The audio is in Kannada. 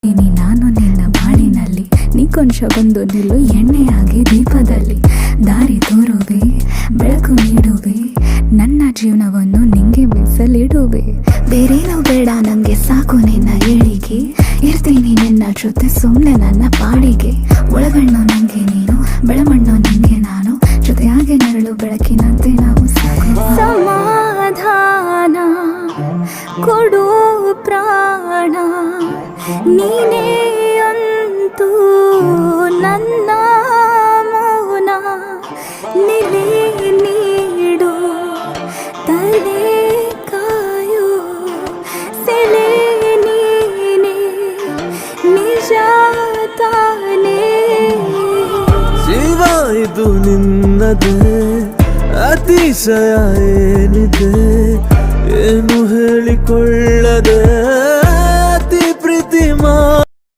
ಇದ್ದೀನಿ ನಾನು ನಿನ್ನ ಬಾಳಿನಲ್ಲಿ. ನೀ ಕೊಂಚ ಬಂದು ನಿಲ್ಲು ಎಣ್ಣೆಯಾಗಿ ದೀಪದಲ್ಲಿ. ದಾರಿ ತೋರುವೆ, ಬೆಳಕು ನೀಡುವೆ, ನನ್ನ ಜೀವನವನ್ನು ನಿಂಗೆ ಮೀಸಲಿಡುವೆ. ಬೇರೇನೋ ಬೇಡ ನಂಗೆ ಸಾಕು ನಿನ್ನ ಏಳಿಗೆ. ಇರ್ತೀನಿ ನಿನ್ನ ಜೊತೆ ಸುಮ್ಮನೆ ನನ್ನ ಪಾಡಿಗೆ. ಒಳಗಣ್ಣು ನಂಗೆ ನೀನು, ಬೆಳಮಣ್ಣು ನಂಗೆ ನಾನು, ಜೊತೆಯಾಗಿ ನೆರಳು ಬೆಳಕಿನಂತೆ ನಾವು ಸಾಕು. ಸಮಾಧಾನ ಕೊಡು ಪ್ರಾಣ ನೀನೇ ಅಂತೂ ನನ್ನ ಮೌನ. ನಿಲೆ ನೀಡು ತಲೆ ಕಾಯು ಸೆಲೆ ನೀನೆ ನಿಜ ತಾನೇ. ಜೀವ ಇದು ನಿನ್ನದೇ, ಅತಿಶಯ ಏನಿದೆ ಏನು ಹೇಳಿಕೊಳ್ಳದೆ